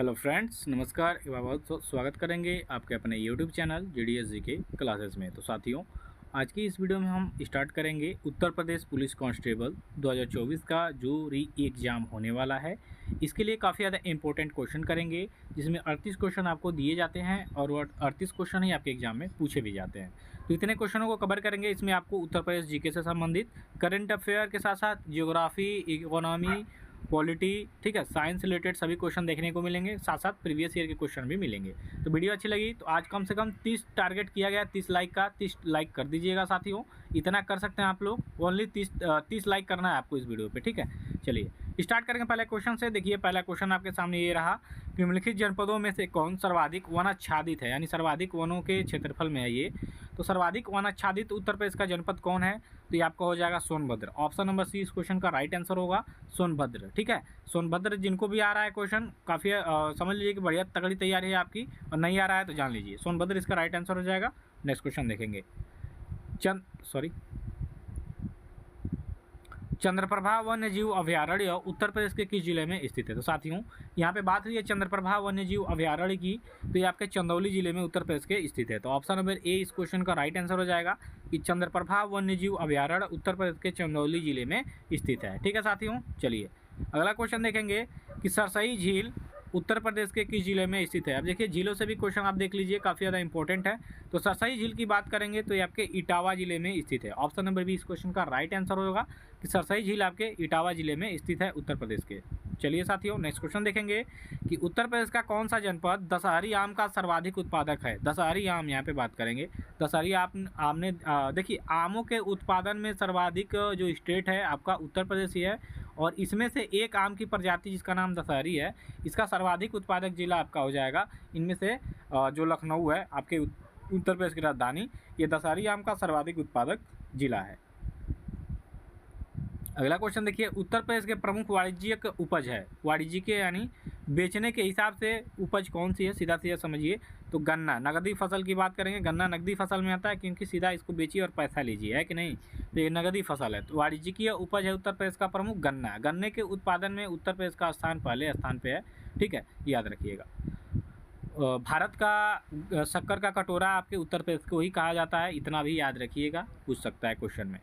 Hello friends, नमस्कार। एक बार बहुत स्वागत करेंगे आपके अपने YouTube channel GDS GK classes में। तो साथियों, आज की इस वीडियो में हम स्टार्ट करेंगे उत्तर प्रदेश पुलिस कांस्टेबल 2024 का जो री एग्ज़ाम होने वाला है। इसके लिए काफ़ी ज़्यादा इंपॉर्टेंट क्वेश्चन करेंगे, जिसमें 38 क्वेश्चन आपको दिए जाते हैं और वो 38 क्वेश्चन ही आपके एग्जाम में पूछे भी जाते हैं। तो इतने क्वेश्चनों को कवर करेंगे। इसमें आपको उत्तर प्रदेश GK से संबंधित करंट अफेयर के साथ साथ जियोग्राफी, इकोनॉमी, पॉलिटी, ठीक है, साइंस रिलेटेड सभी क्वेश्चन देखने को मिलेंगे। साथ साथ प्रीवियस ईयर के क्वेश्चन भी मिलेंगे। तो वीडियो अच्छी लगी तो आज कम से कम 30 टारगेट किया गया, 30 लाइक का। 30 लाइक कर दीजिएगा साथियों, इतना कर सकते हैं आप लोग। ओनली 30 लाइक करना है आपको इस वीडियो पे, ठीक है। चलिए स्टार्ट करेंगे पहले क्वेश्चन से। देखिए पहला क्वेश्चन आपके सामने ये रहा, निम्नलिखित जनपदों में से कौन सर्वाधिक वनाच्छादित है, यानी सर्वाधिक वनों के क्षेत्रफल में है ये। तो सर्वाधिक वनाच्छादित उत्तर प्रदेश का जनपद कौन है, तो ये आपका हो जाएगा सोनभद्र। ऑप्शन नंबर सी इस क्वेश्चन का राइट आंसर होगा सोनभद्र, ठीक है। सोनभद्र जिनको भी आ रहा है क्वेश्चन, काफ़ी समझ लीजिए कि बढ़िया तगड़ी तैयारी है आपकी, और नहीं आ रहा है तो जान लीजिए सोनभद्र इसका राइट आंसर हो जाएगा। नेक्स्ट क्वेश्चन देखेंगे। चंद्रप्रभा वन्यजीव अभयारण्य उत्तर प्रदेश के किस जिले में स्थित है। तो साथियों, यहाँ पे बात हुई है चंद्रप्रभा वन्यजीव अभयारण्य की, तो ये आपके चंदौली जिले में उत्तर प्रदेश के स्थित है। तो ऑप्शन नंबर ए इस क्वेश्चन का राइट आंसर हो जाएगा कि चंद्रप्रभा वन्यजीव अभयारण्य उत्तर प्रदेश के चंदौली जिले में स्थित है, ठीक है साथियों। चलिए अगला क्वेश्चन देखेंगे कि सरसई झील उत्तर प्रदेश के किस जिले में स्थित है। अब देखिए झीलों से भी क्वेश्चन आप देख लीजिए, काफ़ी ज़्यादा इंपॉर्टेंट है। तो सरसई झील की बात करेंगे तो ये आपके इटावा जिले में स्थित है। ऑप्शन नंबर बी इस क्वेश्चन का राइट आंसर होगा कि सरसई झील आपके इटावा जिले में स्थित है उत्तर प्रदेश के। चलिए साथियों नेक्स्ट क्वेश्चन देखेंगे कि उत्तर प्रदेश का कौन सा जनपद दशहरी आम का सर्वाधिक उत्पादक है। दशहरी आम यहाँ पे बात करेंगे। दशहरी आम ने देखिए आमों के उत्पादन में सर्वाधिक जो स्टेट है आपका उत्तर प्रदेश ही है, और इसमें से एक आम की प्रजाति जिसका नाम दशहरी है, इसका सर्वाधिक उत्पादक जिला आपका हो जाएगा इनमें से जो लखनऊ है आपके उत्तर प्रदेश की राजधानी, ये दशहरी आम का सर्वाधिक उत्पादक जिला है। अगला क्वेश्चन देखिए, उत्तर प्रदेश के प्रमुख वाणिज्यिक उपज है। वाणिज्यिक यानी बेचने के हिसाब से उपज कौन सी है, सीधा सीधा समझिए। तो गन्ना, नगदी फसल की बात करेंगे। गन्ना नगदी फसल में आता है क्योंकि सीधा इसको बेचिए और पैसा लीजिए, है कि नहीं। तो ये नगदी फसल है। तो वाणिज्यिक उपज है उत्तर प्रदेश का प्रमुख गन्ना। गन्ने के उत्पादन में उत्तर प्रदेश का स्थान पहले स्थान पे है, ठीक है, याद रखिएगा। भारत का शक्कर का कटोरा आपके उत्तर प्रदेश को ही कहा जाता है, इतना भी याद रखिएगा, पूछ सकता है क्वेश्चन में।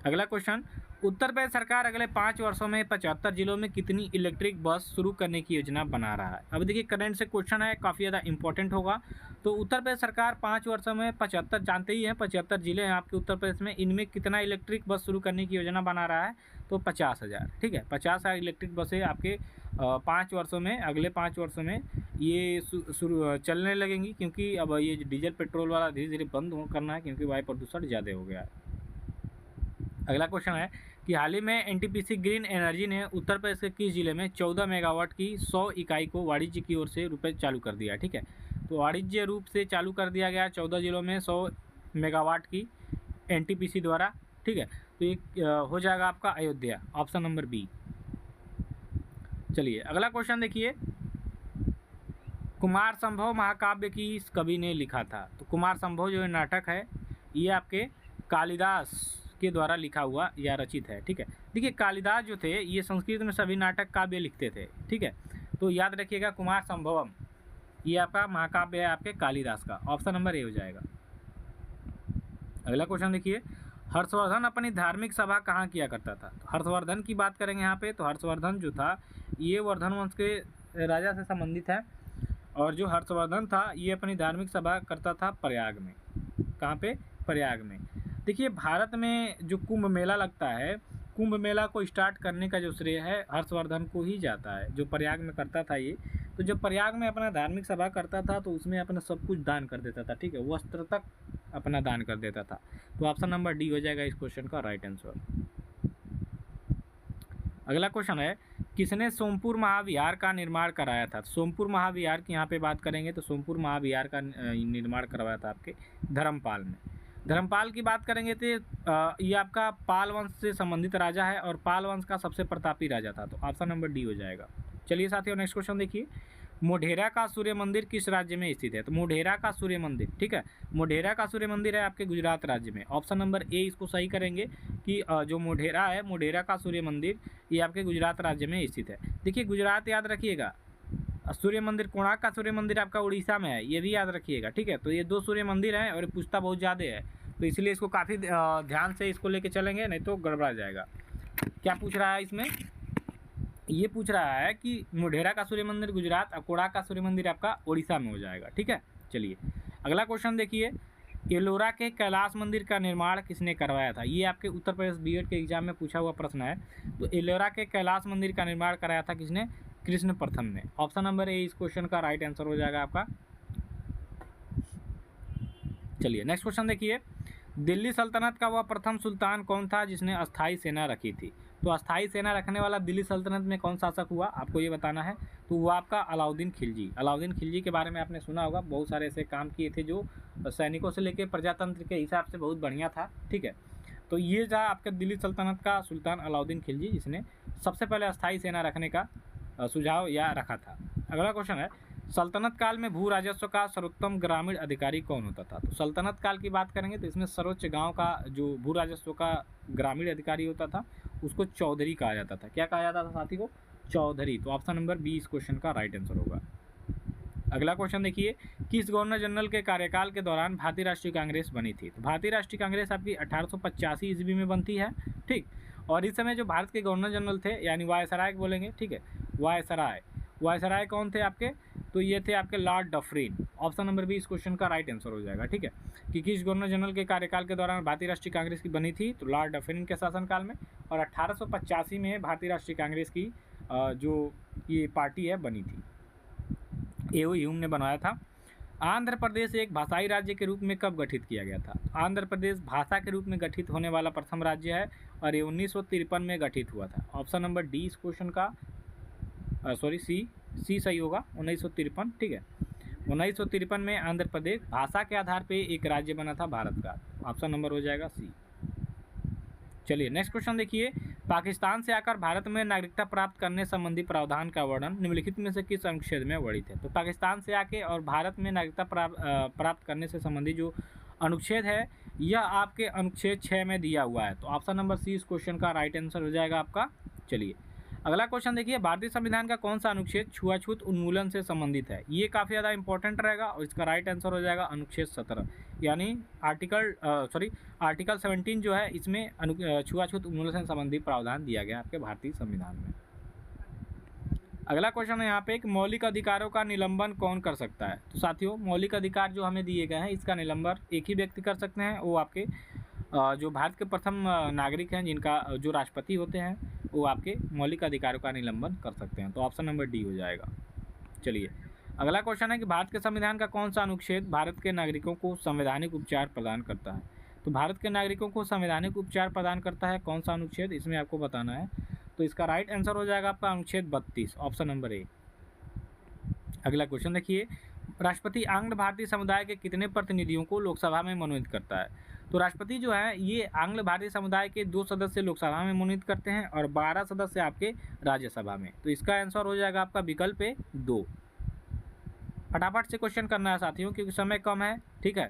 अगला क्वेश्चन, उत्तर प्रदेश सरकार अगले 5 वर्षों में 75 जिलों में कितनी इलेक्ट्रिक बस शुरू करने की योजना बना रहा है। अब देखिए करंट से क्वेश्चन है, काफ़ी ज़्यादा इंपॉर्टेंट होगा। तो उत्तर प्रदेश सरकार 5 वर्षों में 75, जानते ही हैं 75 जिले हैं आपके उत्तर प्रदेश में, इनमें कितना इलेक्ट्रिक बस शुरू करने की योजना बना रहा है। तो 50,000, ठीक है, 50,000 इलेक्ट्रिक बसें आपके 5 वर्षों में, अगले 5 वर्षों में ये शुरू चलने लगेंगी, क्योंकि अब ये डीजल पेट्रोल वाला धीरे धीरे बंद करना है, क्योंकि वायु प्रदूषण ज़्यादा हो गया है। अगला क्वेश्चन है कि हाल ही में NTPC ग्रीन एनर्जी ने उत्तर प्रदेश के किस जिले में 14 मेगावाट की 100 इकाई को वाणिज्य की ओर से रुपये चालू कर दिया, ठीक है। तो वाणिज्य रूप से चालू कर दिया गया 14 जिलों में 100 मेगावाट की NTPC द्वारा, ठीक है। तो ये हो जाएगा आपका अयोध्या, ऑप्शन नंबर बी। चलिए अगला क्वेश्चन देखिए, कुमार संभव महाकाव्य किस कवि ने लिखा था। तो कुमार संभव जो नाटक है ये आपके कालिदास के द्वारा लिखा हुआ या रचित है, ठीक है। देखिए कालिदास जो थे ये संस्कृत में सभी नाटक काव्य लिखते थे, ठीक है। तो याद रखिएगा कुमार संभवम ये आपका महाकाव्य है आपके कालिदास का, ऑप्शन नंबर ए हो जाएगा। अगला क्वेश्चन देखिए, हर्षवर्धन अपनी धार्मिक सभा कहाँ किया करता था। तो हर्षवर्धन की बात करेंगे यहाँ पे। तो हर्षवर्धन जो था ये वर्धन वंश के राजा से संबंधित है, और जो हर्षवर्धन था ये अपनी धार्मिक सभा करता था प्रयाग में। कहाँ पे, प्रयाग में। देखिए भारत में जो कुंभ मेला लगता है, कुंभ मेला को स्टार्ट करने का जो श्रेय है हर्षवर्धन को ही जाता है, जो प्रयाग में करता था ये। तो जब प्रयाग में अपना धार्मिक सभा करता था तो उसमें अपना सब कुछ दान कर देता था, ठीक है, वस्त्र तक अपना दान कर देता था। तो ऑप्शन नंबर डी हो जाएगा इस क्वेश्चन का राइट आंसर। अगला क्वेश्चन है, किसने सोमपुर महाविहार का निर्माण कराया था। सोमपुर महाविहार की यहाँ पे बात करेंगे। तो सोमपुर महाविहार का निर्माण करवाया था आपके धर्मपाल ने। धर्मपाल की बात करेंगे तो ये आपका पाल वंश से संबंधित राजा है, और पाल वंश का सबसे प्रतापी राजा था। तो ऑप्शन नंबर डी हो जाएगा। चलिए साथियों नेक्स्ट क्वेश्चन देखिए, मोढेरा का सूर्य मंदिर किस राज्य में स्थित है। तो मोढेरा का सूर्य मंदिर, ठीक है, मोढेरा का सूर्य मंदिर है आपके गुजरात राज्य में। ऑप्शन नंबर ए इसको सही करेंगे कि जो मोढेरा है, मोढेरा का सूर्य मंदिर ये आपके गुजरात राज्य में स्थित है। देखिए गुजरात याद रखिएगा, सूर्य मंदिर, कोणार्क का सूर्य मंदिर आपका उड़ीसा में है, ये भी याद रखिएगा, ठीक है। तो ये 2 सूर्य मंदिर हैं और पूछता बहुत ज़्यादा है, तो इसलिए इसको काफ़ी ध्यान से इसको लेके चलेंगे, नहीं तो गड़बड़ा जाएगा। क्या पूछ रहा है इसमें, ये पूछ रहा है कि मोढेरा का सूर्य मंदिर गुजरात और कोणार्क का सूर्य मंदिर आपका उड़ीसा में हो जाएगा, ठीक है। चलिए अगला क्वेश्चन देखिए, एलोरा के कैलाश मंदिर का निर्माण किसने करवाया था। ये आपके उत्तर प्रदेश बीएड के एग्जाम में पूछा हुआ प्रश्न है। तो एलोरा के कैलाश मंदिर का निर्माण कराया था किसने, कृष्ण प्रथम ने। ऑप्शन नंबर ए इस क्वेश्चन का राइट आंसर हो जाएगा आपका। चलिए नेक्स्ट क्वेश्चन देखिए, दिल्ली सल्तनत का वह प्रथम सुल्तान कौन था जिसने अस्थायी सेना रखी थी। तो अस्थायी सेना रखने वाला दिल्ली सल्तनत में कौन शासक हुआ, आपको ये बताना है। तो वो आपका अलाउद्दीन खिलजी। अलाउद्दीन खिलजी के बारे में आपने सुना होगा, बहुत सारे ऐसे काम किए थे जो सैनिकों से लेकर प्रजातंत्र के हिसाब से बहुत बढ़िया था, ठीक है। तो ये था आपके दिल्ली सल्तनत का सुल्तान अलाउद्दीन खिलजी, जिसने सबसे पहले अस्थायी सेना रखने का सुझाव या रखा था। अगला क्वेश्चन है, सल्तनत काल में भू राजस्व का सर्वोत्तम ग्रामीण अधिकारी कौन होता था। तो सल्तनत काल की बात करेंगे तो इसमें सर्वोच्च गांव का जो भू राजस्व का ग्रामीण अधिकारी होता था उसको चौधरी कहा जाता था। क्या कहा जाता था साथी को, चौधरी। तो ऑप्शन नंबर बी इस क्वेश्चन का राइट आंसर होगा। अगला क्वेश्चन देखिए, किस गवर्नर जनरल के कार्यकाल के दौरान भारतीय राष्ट्रीय कांग्रेस बनी थी। तो भारतीय राष्ट्रीय कांग्रेस आपकी 1885 ईस्वी में बनती है, ठीक। और इस समय जो भारत के गवर्नर जनरल थे यानी वायसराय बोलेंगे, ठीक है, वायसराय कौन थे आपके, तो ये थे आपके Lord Dufferin. Option number B इस क्वेश्चन का राइट आंसर हो जाएगा, ठीक है। कि किस गवर्नर जनरल के कार्यकाल के दौरान भारतीय राष्ट्रीय कांग्रेस की बनी थी, तो लॉर्ड डफरिन के शासनकाल में। और 1885 में भारतीय राष्ट्रीय कांग्रेस की जो ये पार्टी है बनी थी, एओ ह्यूम ने बनाया था। आंध्र प्रदेश एक भाषाई राज्य के रूप में कब गठित किया गया था। आंध्र प्रदेश भाषा के रूप में गठित होने वाला प्रथम राज्य है और ये 1953 में गठित हुआ था। ऑप्शन नंबर डी इस क्वेश्चन का सी सही होगा, 1953, ठीक है। 1953 में आंध्र प्रदेश भाषा के आधार पे एक राज्य बना था भारत का। ऑप्शन नंबर हो जाएगा सी। चलिए नेक्स्ट क्वेश्चन देखिए, पाकिस्तान से आकर भारत में नागरिकता प्राप्त करने संबंधी प्रावधान का वर्णन निम्नलिखित में से किस अनुच्छेद में वर्णित है। तो पाकिस्तान से आके और भारत में नागरिकता प्राप्त करने से संबंधी जो अनुच्छेद है यह आपके अनुच्छेद 6 में दिया हुआ है। तो ऑप्शन नंबर सी इस क्वेश्चन का राइट आंसर हो जाएगा आपका। चलिए अगला क्वेश्चन देखिए, भारतीय संविधान का कौन सा अनुच्छेद छुआछूत उन्मूलन से संबंधित है। ये काफ़ी ज़्यादा इंपॉर्टेंट रहेगा और इसका राइट आंसर हो जाएगा अनुच्छेद 17, यानी आर्टिकल 17 जो है इसमें छुआछूत उन्मूलन से संबंधित प्रावधान दिया गया आपके भारतीय संविधान में। अगला क्वेश्चन है यहाँ पे, एक मौलिक अधिकारों का निलंबन कौन कर सकता है। तो साथियों मौलिक अधिकार जो हमें दिए गए हैं इसका निलंबन एक ही व्यक्ति कर सकते हैं, वो आपके जो भारत के प्रथम नागरिक हैं जिनका जो राष्ट्रपति होते हैं वो आपके मौलिक अधिकारों का निलंबन कर सकते हैं। तो ऑप्शन नंबर डी हो जाएगा। चलिए अगला क्वेश्चन है कि भारत के संविधान का कौन सा अनुच्छेद भारत के नागरिकों को संवैधानिक उपचार प्रदान करता है। तो भारत के नागरिकों को संवैधानिक उपचार प्रदान करता है कौन सा अनुच्छेद, इसमें आपको बताना है। तो इसका राइट आंसर हो जाएगा आपका अनुच्छेद 32, ऑप्शन नंबर ए। अगला क्वेश्चन देखिए, राष्ट्रपति आंग्ल भारतीय समुदाय के कितने प्रतिनिधियों को लोकसभा में मनोनीत करता है। तो राष्ट्रपति जो है ये आंग्ल भारतीय समुदाय के 2 सदस्य लोकसभा में मनोनीत करते हैं और 12 सदस्य आपके राज्यसभा में। तो इसका आंसर हो जाएगा आपका विकल्प ए 2। फटाफट से क्वेश्चन करना है साथियों क्योंकि समय कम है, ठीक है।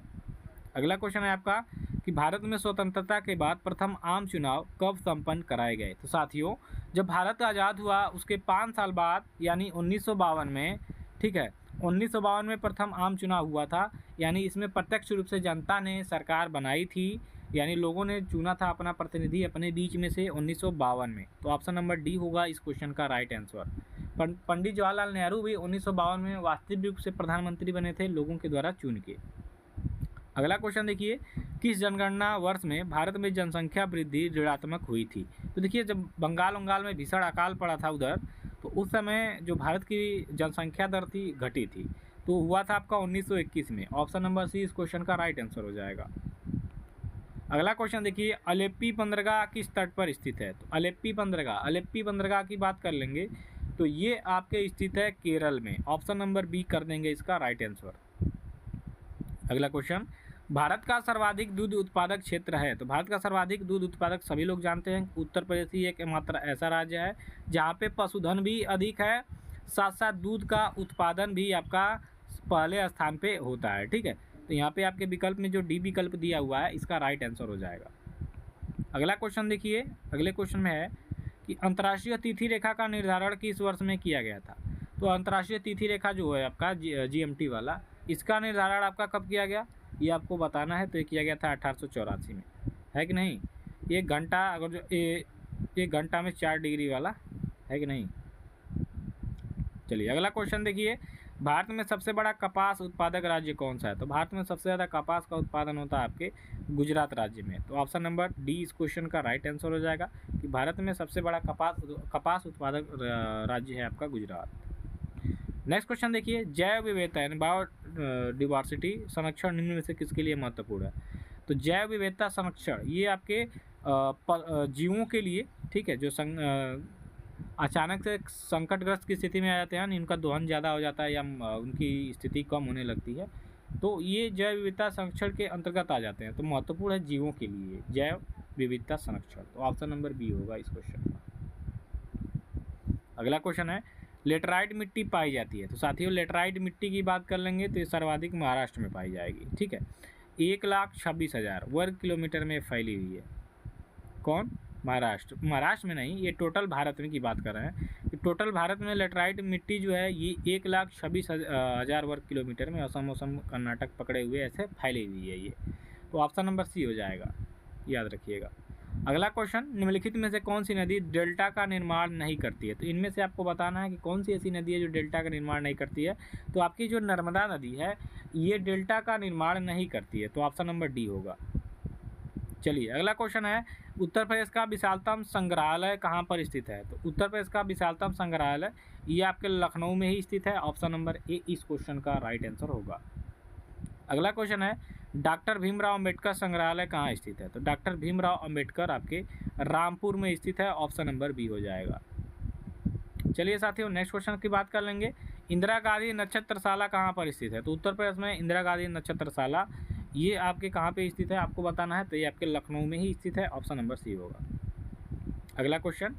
अगला क्वेश्चन है आपका कि भारत में स्वतंत्रता के बाद प्रथम आम चुनाव कब संपन्न कराए गए। तो साथियों जब भारत आज़ाद हुआ उसके 5 साल बाद यानी 1952 में, ठीक है, 1952 में प्रथम आम चुनाव हुआ था। यानी इसमें प्रत्यक्ष रूप से जनता ने सरकार बनाई थी, यानी लोगों ने चुना था अपना प्रतिनिधि अपने बीच में से 1952 में। तो ऑप्शन नंबर डी होगा इस क्वेश्चन का राइट आंसर। पंडित जवाहरलाल नेहरू भी 1952 में वास्तविक रूप से प्रधानमंत्री बने थे लोगों के द्वारा चुन के। अगला क्वेश्चन देखिए, किस जनगणना वर्ष में भारत में जनसंख्या वृद्धि ऋणात्मक हुई थी। तो देखिए जब बंगाल में भीषण अकाल पड़ा था उधर, तो उस समय जो भारत की जनसंख्या दर थी घटी थी, तो हुआ था आपका 1921 में। ऑप्शन नंबर सी इस क्वेश्चन का राइट आंसर हो जाएगा। अगला क्वेश्चन देखिए, अलेप्पी बंदरगाह किस तट पर स्थित है। तो अलेप्पी बंदरगाह की बात कर लेंगे तो ये आपके स्थित है केरल में। ऑप्शन नंबर बी कर देंगे इसका राइट आंसर। अगला क्वेश्चन, भारत का सर्वाधिक दूध उत्पादक क्षेत्र है। तो भारत का सर्वाधिक दूध उत्पादक सभी लोग जानते हैं उत्तर प्रदेश ही एकमात्र ऐसा राज्य है जहाँ पे पशुधन भी अधिक है, साथ साथ दूध का उत्पादन भी आपका पहले स्थान पे होता है, ठीक है। तो यहाँ पे आपके विकल्प में जो डी विकल्प दिया हुआ है इसका राइट आंसर हो जाएगा। अगला क्वेश्चन देखिए, अगले क्वेश्चन में है कि अंतर्राष्ट्रीय तिथि रेखा का निर्धारण किस वर्ष में किया गया था। तो अंतर्राष्ट्रीय तिथि रेखा जो है आपका GMT वाला, इसका निर्धारण आपका कब किया गया, ये आपको बताना है। तो ये किया गया था 1884 में, है कि नहीं। 1 घंटा, अगर जो 1 घंटा में 4 डिग्री वाला, है कि नहीं। चलिए अगला क्वेश्चन देखिए, भारत में सबसे बड़ा कपास उत्पादक राज्य कौन सा है। तो भारत में सबसे ज़्यादा कपास का उत्पादन होता है आपके गुजरात राज्य में। तो ऑप्शन नंबर डी इस क्वेश्चन का राइट आंसर हो जाएगा कि भारत में सबसे बड़ा कपास उत्पादक राज्य है आपका गुजरात। नेक्स्ट क्वेश्चन देखिए, जैव विविधता यानी बायोडिवर्सिटी संरक्षण निम्न में से किसके लिए महत्वपूर्ण है। तो जैव विविधता संरक्षण ये आपके जीवों के लिए, ठीक है, जो अचानक से संकटग्रस्त की स्थिति में आ जाते हैं, इनका दोहन ज़्यादा हो जाता है या उनकी स्थिति कम होने लगती है, तो ये जैव विविधता संरक्षण के अंतर्गत आ जाते हैं। तो महत्वपूर्ण है जीवों के लिए जैव विविधता संरक्षण। तो ऑप्शन नंबर बी होगा इस क्वेश्चन का। अगला क्वेश्चन है, लेटराइट मिट्टी पाई जाती है। तो साथियों लेटराइट मिट्टी की बात कर लेंगे तो ये सर्वाधिक महाराष्ट्र में पाई जाएगी, ठीक है। 1,26,000 वर्ग किलोमीटर में फैली हुई है। कौन, महाराष्ट्र में नहीं, ये टोटल भारत में की बात कर रहे हैं। टोटल भारत में लेटराइट मिट्टी जो है ये 1,26,000 वर्ग किलोमीटर में असम कर्नाटक पकड़े हुए ऐसे फैली हुई है ये। तो ऑप्शन नंबर सी हो जाएगा, याद रखिएगा। अगला क्वेश्चन, निम्नलिखित में से कौन सी नदी डेल्टा का निर्माण नहीं करती है। तो इनमें से आपको बताना है कि कौन सी ऐसी नदी है जो डेल्टा का निर्माण नहीं करती है। तो आपकी जो नर्मदा नदी है ये डेल्टा का निर्माण नहीं करती है। तो ऑप्शन नंबर डी होगा। चलिए अगला क्वेश्चन है, उत्तर प्रदेश का विशालतम संग्रहालय कहाँ पर स्थित है। तो उत्तर प्रदेश का विशालतम संग्रहालय ये आपके लखनऊ में ही स्थित है। ऑप्शन नंबर ए इस क्वेश्चन का राइट आंसर होगा। अगला क्वेश्चन है, डॉक्टर भीमराव अंबेडकर संग्रहालय कहाँ स्थित है। तो डॉक्टर भीमराव अंबेडकर आपके रामपुर में स्थित है। ऑप्शन नंबर बी हो जाएगा। चलिए साथियों नेक्स्ट क्वेश्चन की बात कर लेंगे, इंदिरा गांधी नक्षत्रशाला कहाँ पर स्थित है। तो उत्तर प्रदेश में इंदिरा गांधी नक्षत्रशाला ये आपके कहाँ पे स्थित है आपको बताना है। तो ये आपके लखनऊ में ही स्थित है। ऑप्शन नंबर सी होगा। अगला क्वेश्चन,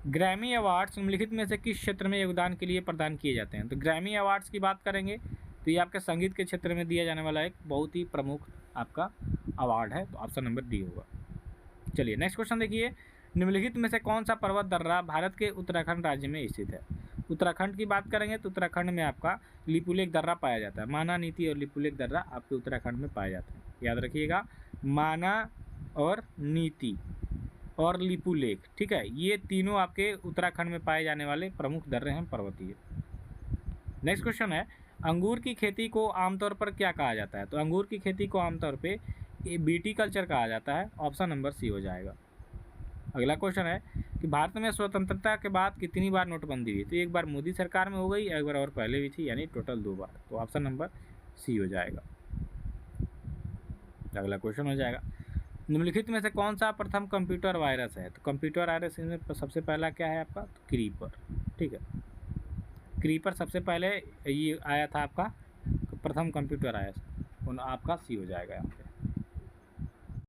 ग्रैमी अवार्ड्स निम्नलिखित में से किस क्षेत्र में योगदान के लिए प्रदान किए जाते हैं। तो ग्रैमी अवार्ड्स की बात करेंगे तो ये आपके संगीत के क्षेत्र में दिया जाने वाला एक बहुत ही प्रमुख आपका अवार्ड है। तो ऑप्शन नंबर डी होगा। चलिए नेक्स्ट क्वेश्चन देखिए, निम्नलिखित में से कौन सा पर्वत दर्रा भारत के उत्तराखंड राज्य में स्थित है। उत्तराखंड की बात करेंगे तो उत्तराखंड में आपका लिपुलेख दर्रा पाया जाता है। माना, नीति और लिपुलेख दर्रा आपके उत्तराखंड में पाए जाते हैं, याद रखिएगा। माना और नीति और लिपुलेख, ठीक है, ये तीनों आपके उत्तराखंड में पाए जाने वाले प्रमुख दर्रे हैं पर्वतीय। नेक्स्ट क्वेश्चन है, अंगूर की खेती को आमतौर पर क्या कहा जाता है। तो अंगूर की खेती को आमतौर पे बीटी कल्चर कहा जाता है। ऑप्शन नंबर सी हो जाएगा। अगला क्वेश्चन है कि भारत में स्वतंत्रता के बाद कितनी बार नोटबंदी हुई। तो एक बार मोदी सरकार में हो गई, एक बार और पहले भी थी, यानी टोटल 2 बार। तो ऑप्शन नंबर सी हो जाएगा। अगला क्वेश्चन हो जाएगा, निम्नलिखित में से कौन सा प्रथम कंप्यूटर वायरस है। तो कंप्यूटर वायरस में सबसे पहला क्या है आपका, तो क्रीपर, ठीक है। क्रीपर सबसे पहले ये आया था आपका प्रथम कंप्यूटर वायरस, आपका सी हो जाएगा यहाँ पे।